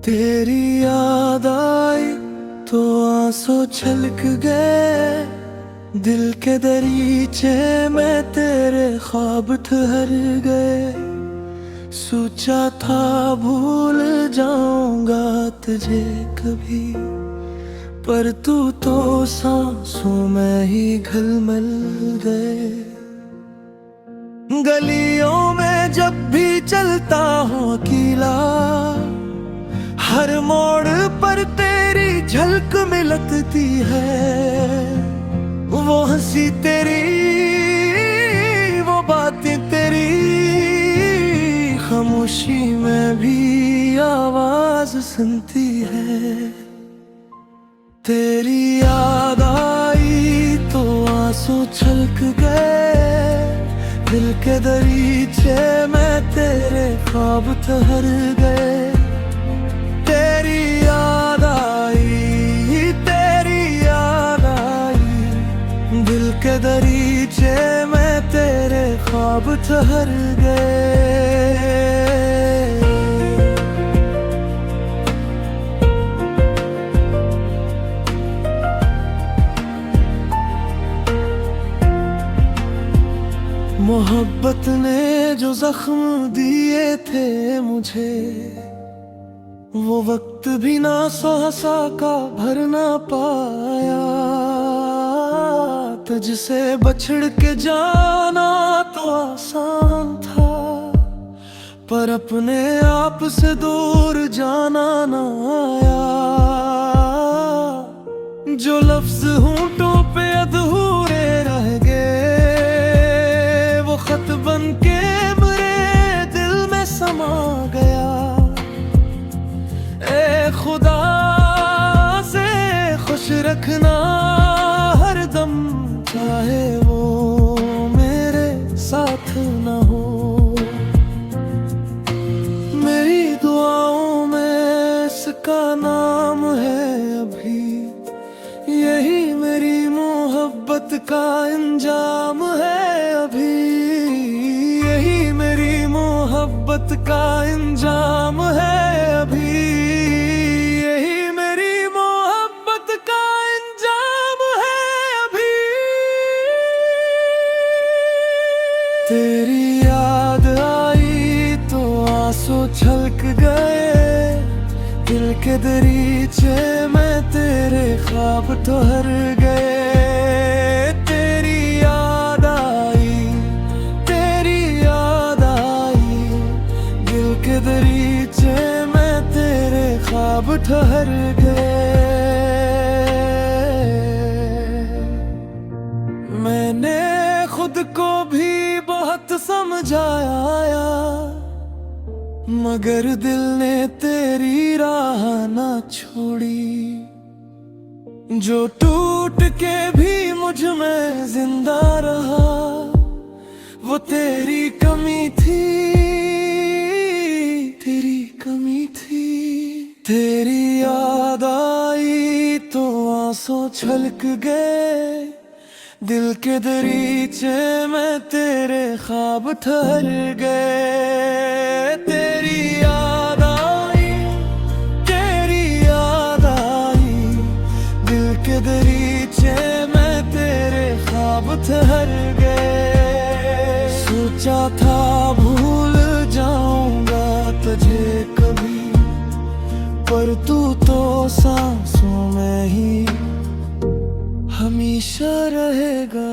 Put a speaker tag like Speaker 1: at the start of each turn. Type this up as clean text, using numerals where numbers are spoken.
Speaker 1: तेरी याद आई तो आंसू छलक गए, दिल के दरीचे में तेरे ख्वाब ठहर गए। सोचा था भूल जाऊंगा तुझे कभी, पर तू तो सांसों में ही घुल-मिल गए। गलियों में जब भी चलता हूँ अकेला, हर मोड़ पर तेरी झलक मिलती है। वो हंसी तेरी, वो बातें तेरी, खामोशी में भी आवाज सुनती है। तेरी याद आई तो आंसू छलक गए, दिल के दरीचे में तेरे ख्वाब ठहर गए। तेरी याद आई, तेरी याद आई, दिल के दरीचे में तेरे ख्वाब ठहर गए। मोहब्बत ने जो जख्म दिए थे मुझे, वो वक्त भी ना सहसा का भर ना पाया। तुझसे बछड़ के जाना तो आसान था, पर अपने आप से दूर जाना ना आया। जो लफ्ज होंठों पे अधूरे रह गए, वो खत बन के मेरे दिल में समा गया। ए खुदा से खुश रखना हरदम, चाहे वो मेरे साथ न हो। मेरी दुआओं में इसका नाम है अभी, यही मेरी मोहब्बत का अंजाम है अभी। यही मेरी मोहब्बत का अंजाम है अभी। तेरी याद आई तो आंसू छलक गए, दिल के दरीचे में तेरे ख्वाब ठहर गए। तेरी याद आई, तेरी याद आई, दिल के दरीचे में तेरे ख्वाब ठहर गए। मैंने खुद को भी बहुत समझाया, मगर दिल ने तेरी राह ना छोड़ी। जो टूट के भी मुझ में जिंदा रहा, वो तेरी कमी थी, तेरी कमी थी। तेरी याद आई तो आंसू छलक गए, दिल के दरीचे में तेरे ख्वाब ठहर गए। तेरी याद आई, तेरी याद आई, दिल के दरीचे में तेरे ख्वाब ठहर गए। सोचा था भूल जाऊंगा तुझे कभी, पर तू तो सांसों में ही हमेशा रहेगा।